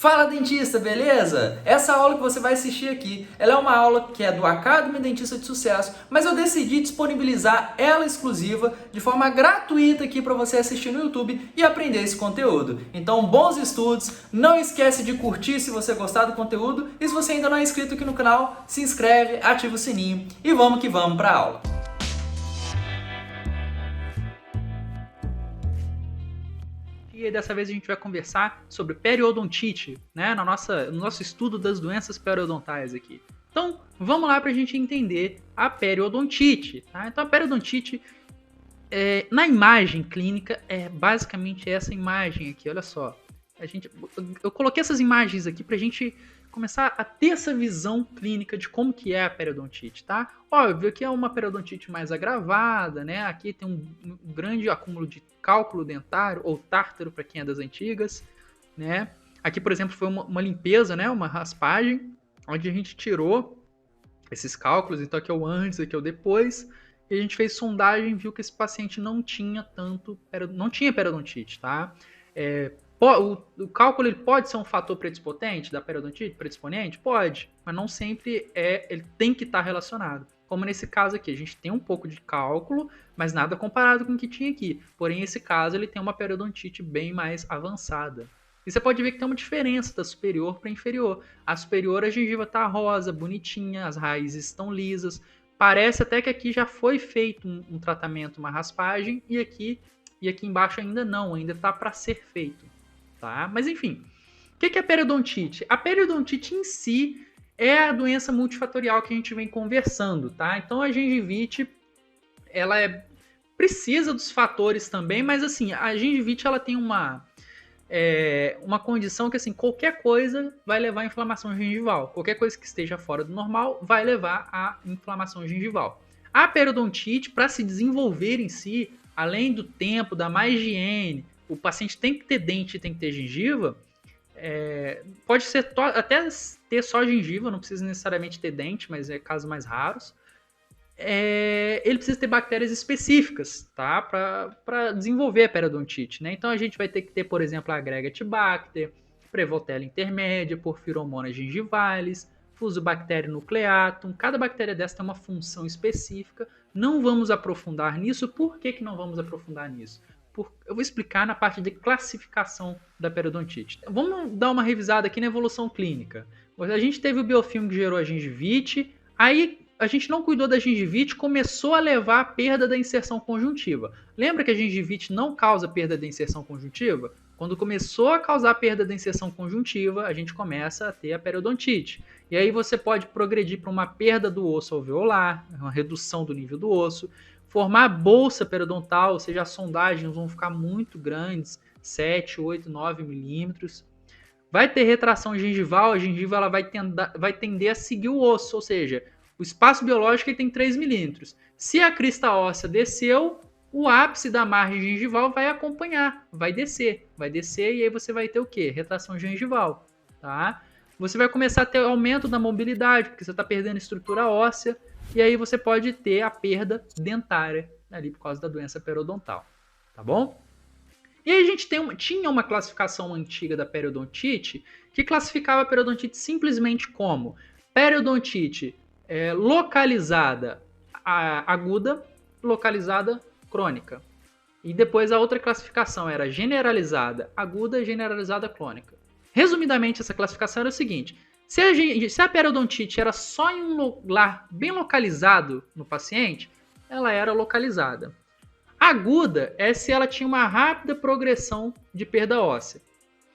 Fala dentista, beleza? Essa aula que você vai assistir aqui, ela é uma aula que é do Academy Dentista de Sucesso, mas eu decidi disponibilizar ela exclusiva de forma gratuita aqui para você assistir no YouTube e aprender esse conteúdo. Então, bons estudos, não esquece de curtir se você gostar do conteúdo e se você ainda não é inscrito aqui no canal, se inscreve, ativa o sininho e vamos que vamos para a aula. E dessa vez a gente vai conversar sobre periodontite, né, no nosso estudo das doenças periodontais aqui. Então, vamos lá para a gente entender a periodontite. Tá? Então, a periodontite, na imagem clínica, é basicamente essa imagem aqui, olha só. Eu coloquei essas imagens aqui para a gente começar a ter essa visão clínica de como que é a periodontite, tá? Óbvio que é uma periodontite mais agravada, né? Aqui tem um grande acúmulo de cálculo dentário ou tártaro para quem é das antigas, né? Aqui, por exemplo, foi uma limpeza, né? Uma raspagem, onde a gente tirou esses cálculos. Então aqui é o antes, aqui é o depois. E a gente fez sondagem e viu que esse paciente não tinha periodontite, tá? O cálculo ele pode ser um fator predisponente da periodontite? Predisponente? Pode, mas não sempre ele tem que estar relacionado. Como nesse caso aqui, a gente tem um pouco de cálculo, mas nada comparado com o que tinha aqui. Porém, esse caso ele tem uma periodontite bem mais avançada. E você pode ver que tem uma diferença da superior para a inferior. A superior, a gengiva está rosa, bonitinha, as raízes estão lisas. Parece até que aqui já foi feito um tratamento, uma raspagem, e aqui embaixo ainda não, ainda está para ser feito. Tá? Mas enfim, o que é a periodontite? A periodontite em si é a doença multifatorial que a gente vem conversando, tá? Então a gengivite, ela precisa dos fatores também, mas assim, a gengivite ela tem uma condição que assim, qualquer coisa vai levar à inflamação gengival. Qualquer coisa que esteja fora do normal vai levar à inflamação gengival. A periodontite, para se desenvolver em si, além do tempo, da má higiene, o paciente tem que ter dente, tem que ter gengiva, pode ser até ter só gengiva, não precisa necessariamente ter dente, mas é casos mais raros. Ele precisa ter bactérias específicas, tá? Para desenvolver a periodontite, né? Então a gente vai ter que ter, por exemplo, a Agregatibacter, Prevotella intermédia, Porphyromonas gingivalis, Fusobacterium nucleatum. Cada bactéria dessa tem uma função específica. Não vamos aprofundar nisso. Por que não vamos aprofundar nisso? Eu vou explicar na parte de classificação da periodontite. Vamos dar uma revisada aqui na evolução clínica. A gente teve o biofilme que gerou a gengivite, aí a gente não cuidou da gengivite, começou a levar à perda da inserção conjuntiva. Lembra que a gengivite não causa perda da inserção conjuntiva? Quando começou a causar perda da inserção conjuntiva, a gente começa a ter a periodontite. E aí você pode progredir para uma perda do osso alveolar, uma redução do nível do osso, formar bolsa periodontal, ou seja, as sondagens vão ficar muito grandes, 7, 8, 9 milímetros. Vai ter retração gengival, a gengiva ela vai tender a seguir o osso, ou seja, o espaço biológico tem 3 milímetros. Se a crista óssea desceu, o ápice da margem gengival vai acompanhar, vai descer e aí você vai ter o quê? Retração gengival, tá? Você vai começar a ter aumento da mobilidade, porque você está perdendo estrutura óssea, e aí você pode ter a perda dentária ali por causa da doença periodontal, tá bom? E aí a gente tinha uma classificação antiga da periodontite que classificava a periodontite simplesmente como periodontite localizada aguda, localizada crônica. E depois a outra classificação era generalizada aguda e generalizada crônica. Resumidamente, essa classificação era o seguinte: se a periodontite era só em um lugar bem localizado no paciente, ela era localizada. Aguda é se ela tinha uma rápida progressão de perda óssea.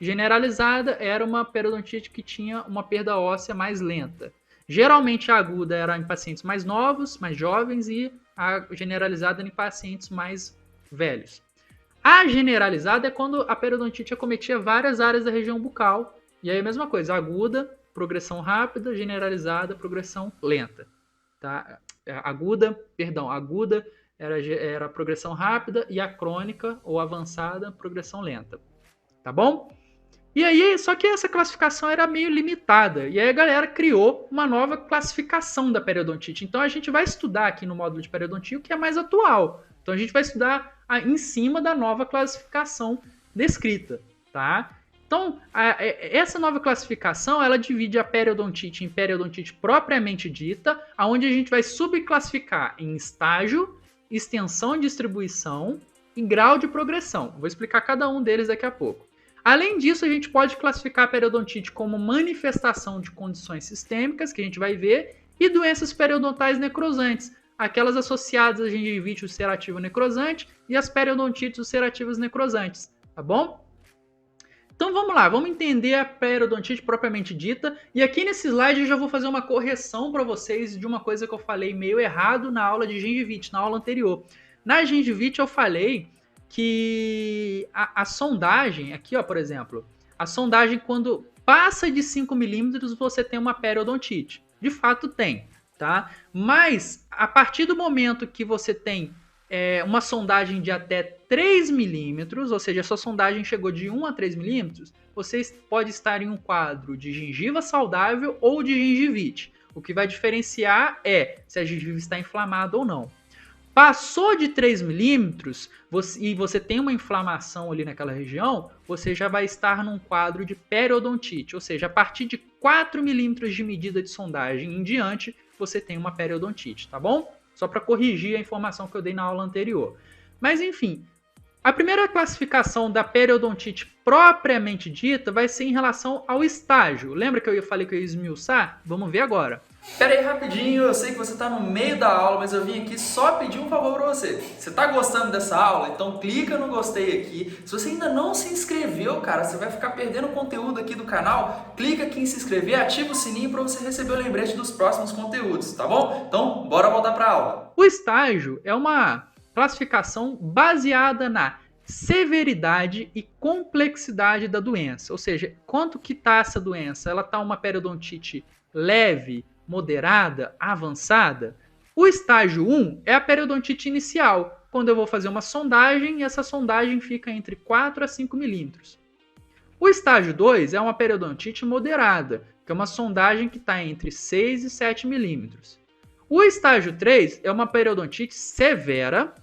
Generalizada era uma periodontite que tinha uma perda óssea mais lenta. Geralmente a aguda era em pacientes mais novos, mais jovens, e a generalizada em pacientes mais velhos. A generalizada é quando a periodontite acometia várias áreas da região bucal. E aí a mesma coisa, aguda, progressão rápida, generalizada, progressão lenta. Tá? Aguda era progressão rápida, e a crônica ou avançada, progressão lenta. Tá bom? E aí, só que essa classificação era meio limitada. E aí a galera criou uma nova classificação da periodontite. Então a gente vai estudar aqui no módulo de periodontia o que é mais atual. Então a gente vai estudar em cima da nova classificação descrita, tá? Então, essa nova classificação, ela divide a periodontite em periodontite propriamente dita, onde a gente vai subclassificar em estágio, extensão e distribuição e grau de progressão. Vou explicar cada um deles daqui a pouco. Além disso, a gente pode classificar a periodontite como manifestação de condições sistêmicas, que a gente vai ver, e doenças periodontais necrosantes, aquelas associadas a gengivite ulcerativa necrosante e as periodontites ulcerativas necrosantes, tá bom? Então vamos lá, vamos entender a periodontite propriamente dita. E aqui nesse slide eu já vou fazer uma correção para vocês de uma coisa que eu falei meio errado na aula de gengivite, na aula anterior. Na gengivite eu falei que a sondagem, aqui ó, por exemplo, a sondagem quando passa de 5 milímetros você tem uma periodontite. De fato tem, tá? Mas a partir do momento que você tem uma sondagem de até 3 milímetros, ou seja, a sua sondagem chegou de 1 a 3 milímetros, você pode estar em um quadro de gengiva saudável ou de gengivite. O que vai diferenciar é se a gengiva está inflamada ou não. Passou de 3 milímetros e você tem uma inflamação ali naquela região, você já vai estar num quadro de periodontite, ou seja, a partir de 4 milímetros de medida de sondagem em diante, você tem uma periodontite, tá bom? Só para corrigir a informação que eu dei na aula anterior. Mas enfim, a primeira classificação da periodontite propriamente dita vai ser em relação ao estágio. Lembra que eu falei que eu ia esmiuçar? Vamos ver agora. Pera aí rapidinho, eu sei que você está no meio da aula, mas eu vim aqui só pedir um favor para você. Você está gostando dessa aula? Então clica no gostei aqui. Se você ainda não se inscreveu, cara, você vai ficar perdendo conteúdo aqui do canal. Clica aqui em se inscrever, ativa o sininho para você receber o lembrete dos próximos conteúdos, tá bom? Então, bora voltar para a aula. O estágio é uma classificação baseada na severidade e complexidade da doença. Ou seja, quanto que está essa doença? Ela está uma periodontite leve, moderada, avançada? O estágio 1 é a periodontite inicial, quando eu vou fazer uma sondagem e essa sondagem fica entre 4 a 5 milímetros. O estágio 2 é uma periodontite moderada, que é uma sondagem que está entre 6 e 7 milímetros. O estágio 3 é uma periodontite severa,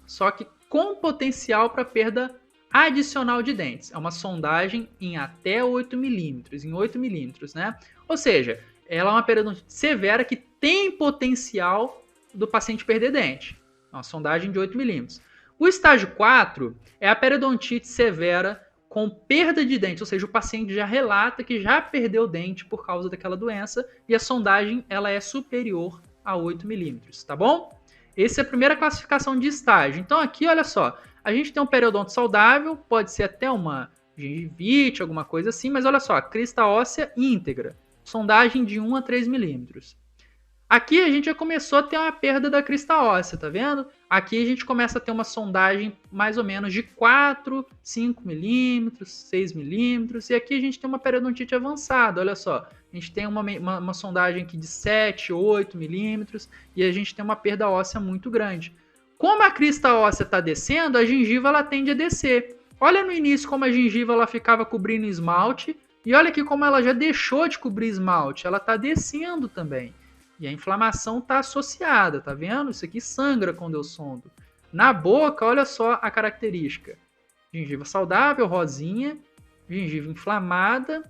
só que com potencial para perda adicional de dentes. É uma sondagem em até 8 milímetros, em 8 milímetros, né? Ou seja, ela é uma periodontite severa que tem potencial do paciente perder dente. É uma sondagem de 8 milímetros. O estágio 4 é a periodontite severa com perda de dente, ou seja, o paciente já relata que já perdeu dente por causa daquela doença e a sondagem ela é superior a 8 milímetros, tá bom? Essa é a primeira classificação de estágio. Então aqui, olha só, a gente tem um periodonto saudável, pode ser até uma gengivite, alguma coisa assim, mas olha só, crista óssea íntegra, sondagem de 1 a 3 milímetros. Aqui a gente já começou a ter uma perda da crista óssea, tá vendo? Aqui a gente começa a ter uma sondagem mais ou menos de 4, 5 milímetros, 6 milímetros, e aqui a gente tem uma periodontite avançada, olha só. A gente tem uma sondagem aqui de 7, 8 milímetros, e a gente tem uma perda óssea muito grande. Como a crista óssea está descendo, a gengiva ela tende a descer. Olha no início como a gengiva ela ficava cobrindo esmalte, e olha aqui como ela já deixou de cobrir esmalte, ela está descendo também. E a inflamação está associada, tá vendo? Isso aqui sangra quando eu sondo. Na boca, olha só a característica. Gengiva saudável, rosinha. Gengiva inflamada.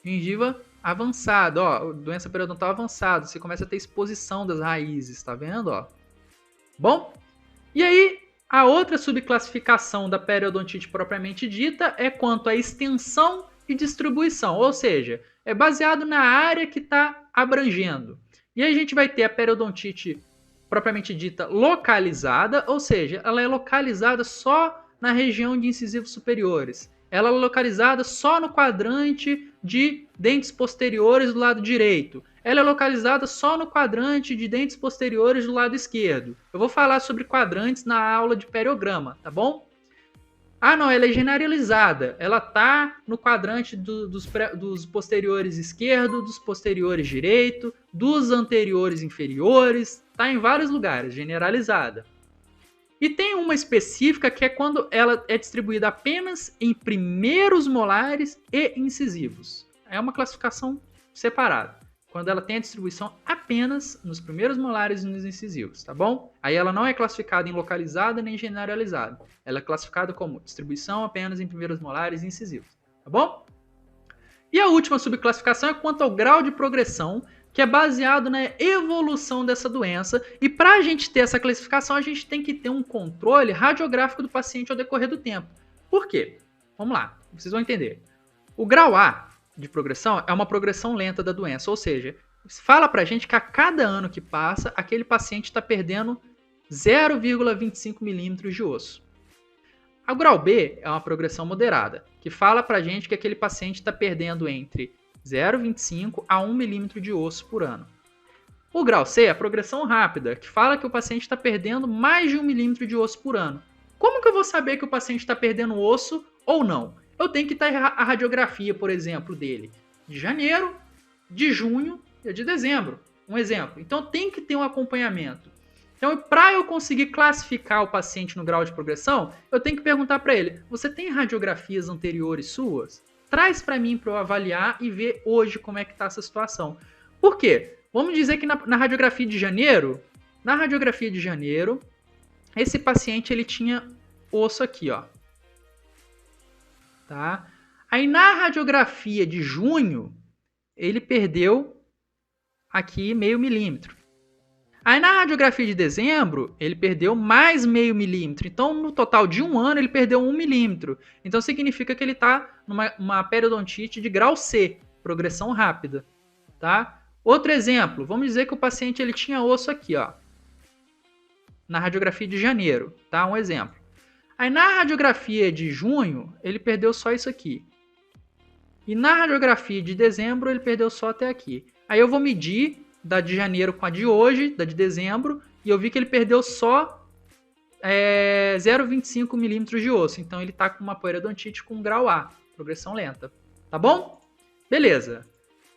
Gengiva avançada, ó. Doença periodontal avançada. Você começa a ter exposição das raízes, tá vendo? Ó. Bom, e aí a outra subclassificação da periodontite propriamente dita é quanto à extensão e distribuição, ou seja, é baseado na área que está abrangendo. E aí a gente vai ter a periodontite propriamente dita localizada, ou seja, ela é localizada só na região de incisivos superiores. Ela é localizada só no quadrante de dentes posteriores do lado direito. Ela é localizada só no quadrante de dentes posteriores do lado esquerdo. Eu vou falar sobre quadrantes na aula de periograma, tá bom? Ah, não, ela é generalizada. Ela está no quadrante dos posteriores esquerdo, dos posteriores direito, dos anteriores inferiores. Está em vários lugares, generalizada. E tem uma específica que é quando ela é distribuída apenas em primeiros molares e incisivos. É uma classificação separada. Quando ela tem a distribuição apenas nos primeiros molares e nos incisivos, tá bom? Aí ela não é classificada em localizada nem generalizada. Ela é classificada como distribuição apenas em primeiros molares e incisivos. tá bom? E a última subclassificação é quanto ao grau de progressão, que é baseado na evolução dessa doença. E para a gente ter essa classificação, a gente tem que ter um controle radiográfico do paciente ao decorrer do tempo. Por quê? Vamos lá, vocês vão entender. O grau A de progressão é uma progressão lenta da doença, ou seja, fala pra gente que a cada ano que passa, aquele paciente está perdendo 0,25 milímetros de osso. O grau B é uma progressão moderada, que fala pra gente que aquele paciente está perdendo entre 0,25 a 1 milímetro de osso por ano. O grau C é a progressão rápida, que fala que o paciente está perdendo mais de 1 milímetro de osso por ano. Como que eu vou saber que o paciente está perdendo osso ou não? Eu tenho que ter a radiografia, por exemplo, dele de janeiro, de junho e de dezembro. Um exemplo. Então tem que ter um acompanhamento. Então, para eu conseguir classificar o paciente no grau de progressão, eu tenho que perguntar para ele: você tem radiografias anteriores suas? Traz para mim para eu avaliar e ver hoje como é que está essa situação. Por quê? Vamos dizer que na radiografia de janeiro, esse paciente ele tinha osso aqui, ó. Tá? Aí na radiografia de junho, ele perdeu aqui meio milímetro. Aí na radiografia de dezembro, ele perdeu mais meio milímetro. Então, no total de um ano, ele perdeu 1 milímetro. Então, significa que ele está numa periodontite de grau C, progressão rápida. Tá? Outro exemplo, vamos dizer que o paciente ele tinha osso aqui, ó, na radiografia de janeiro. Tá? Um exemplo. Aí na radiografia de junho, ele perdeu só isso aqui. E na radiografia de dezembro, ele perdeu só até aqui. Aí eu vou medir da de janeiro com a de hoje, da de dezembro, e eu vi que ele perdeu só 0,25 milímetros de osso. Então ele está com uma periodontite com grau A, progressão lenta. Tá bom? Beleza.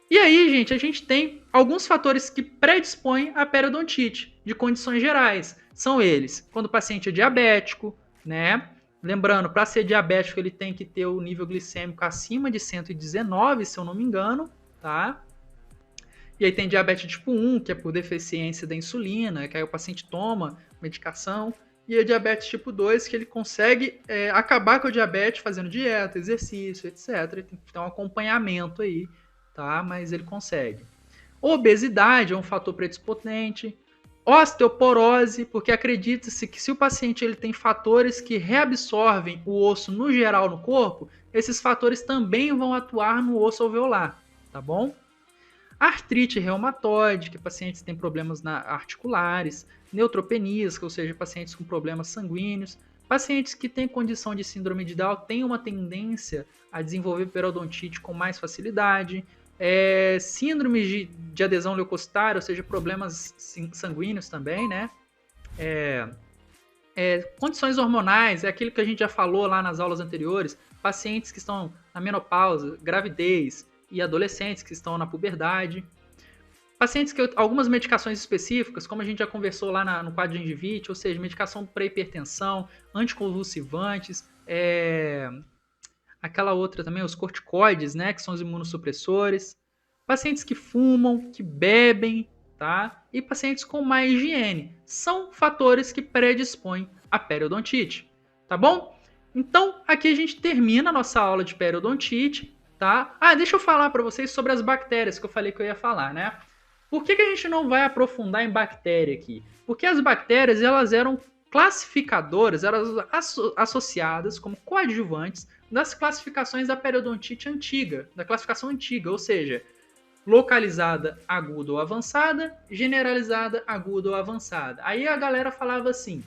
E aí, gente, a gente tem alguns fatores que predispõem à periodontite, de condições gerais. São eles: quando o paciente é diabético, né? Lembrando, para ser diabético, ele tem que ter o nível glicêmico acima de 119, se eu não me engano, tá? E aí tem diabetes tipo 1, que é por deficiência da insulina, que aí o paciente toma medicação. E a diabetes tipo 2, que ele consegue acabar com a diabetes fazendo dieta, exercício, etc. Ele tem que ter um acompanhamento aí, tá? Mas ele consegue. Obesidade é um fator predisponente. Osteoporose, porque acredita-se que se o paciente ele tem fatores que reabsorvem o osso no geral no corpo, esses fatores também vão atuar no osso alveolar, tá bom? Artrite reumatoide, que pacientes têm problemas articulares, neutropenias, ou seja, pacientes com problemas sanguíneos, pacientes que têm condição de síndrome de Down têm uma tendência a desenvolver periodontite com mais facilidade, síndrome de adesão leucocitária, ou seja, problemas sanguíneos também, né? Condições hormonais, é aquilo que a gente já falou lá nas aulas anteriores, pacientes que estão na menopausa, gravidez, e adolescentes que estão na puberdade. Pacientes que algumas medicações específicas, como a gente já conversou lá no quadro de gengivite, ou seja, medicação para hipertensão, anticonvulsivantes, aquela outra também, os corticoides, né, que são os imunossupressores. Pacientes que fumam, que bebem, tá? E pacientes com má higiene. São fatores que predispõem à periodontite, tá bom? Então, aqui a gente termina a nossa aula de periodontite. Tá? Deixa eu falar para vocês sobre as bactérias que eu falei que eu ia falar, né? Por que a gente não vai aprofundar em bactéria aqui? Porque as bactérias elas eram classificadoras, eram associadas como coadjuvantes das classificações da periodontite antiga, da classificação antiga, ou seja, localizada, aguda ou avançada, generalizada, aguda ou avançada. Aí a galera falava assim: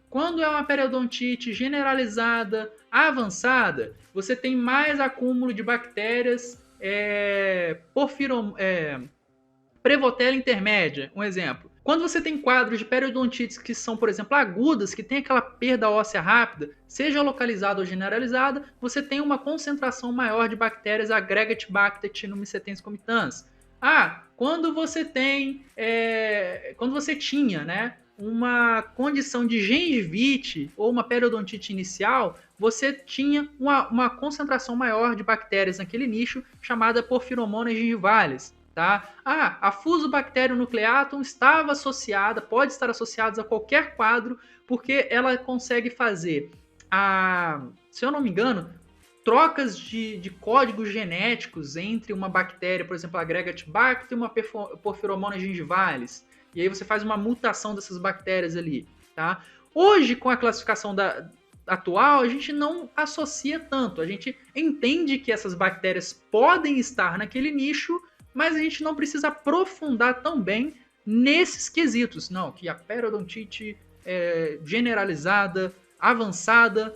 quando é uma periodontite generalizada, avançada, você tem mais acúmulo de bactérias Prevotella intermédia, um exemplo. Quando você tem quadros de periodontites que são, por exemplo, agudas, que tem aquela perda óssea rápida, seja localizada ou generalizada, você tem uma concentração maior de bactérias Agregatibacter tinomycetes comitans. Quando você tinha, né, uma condição de gengivite ou uma periodontite inicial, você tinha uma concentração maior de bactérias naquele nicho, chamada Porphyromonas gingivalis. Tá? A Fusobacterium nucleatum estava associada, pode estar associada a qualquer quadro, porque ela consegue fazer, se eu não me engano, trocas de códigos genéticos entre uma bactéria, por exemplo, a Gregatibacter e uma Porphyromonas gingivalis. E aí você faz uma mutação dessas bactérias ali, tá? Hoje, com a classificação atual, a gente não associa tanto. A gente entende que essas bactérias podem estar naquele nicho, mas a gente não precisa aprofundar tão bem nesses quesitos. Não, que a periodontite generalizada, avançada,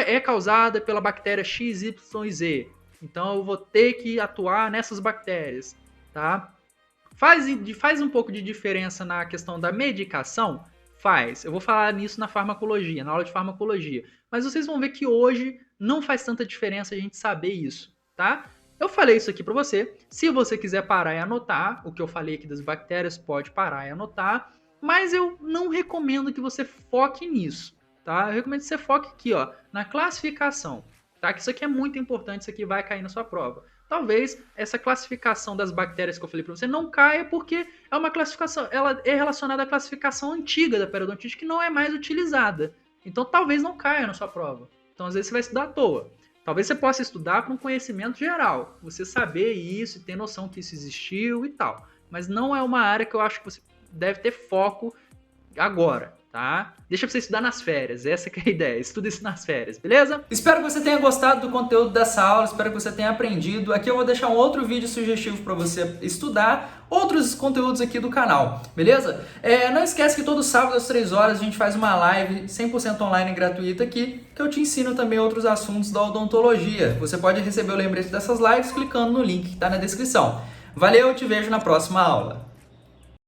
é causada pela bactéria XYZ. Então eu vou ter que atuar nessas bactérias, tá? Faz um pouco de diferença na questão da medicação? Faz. Eu vou falar nisso na farmacologia, na aula de farmacologia. Mas vocês vão ver que hoje não faz tanta diferença a gente saber isso, tá? Eu falei isso aqui para você. Se você quiser parar e anotar o que eu falei aqui das bactérias, pode parar e anotar. Mas eu não recomendo que você foque nisso, tá? Eu recomendo que você foque aqui, ó, na classificação, tá? Que isso aqui é muito importante, isso aqui vai cair na sua prova. Talvez essa classificação das bactérias que eu falei para você não caia porque é uma classificação, ela é relacionada à classificação antiga da periodontite que não é mais utilizada. Então talvez não caia na sua prova. Então às vezes você vai estudar à toa. Talvez você possa estudar para um conhecimento geral, você saber isso e ter noção que isso existiu e tal. Mas não é uma área que eu acho que você deve ter foco agora, tá? Deixa pra você estudar nas férias, essa que é a ideia, estuda isso nas férias, beleza? Espero que você tenha gostado do conteúdo dessa aula, espero que você tenha aprendido. Aqui eu vou deixar um outro vídeo sugestivo para você estudar outros conteúdos aqui do canal, beleza? Não esquece que todo sábado às 3 horas a gente faz uma live 100% online gratuita aqui, que eu te ensino também outros assuntos da odontologia. Você pode receber o lembrete dessas lives clicando no link que está na descrição. Valeu, te vejo na próxima aula.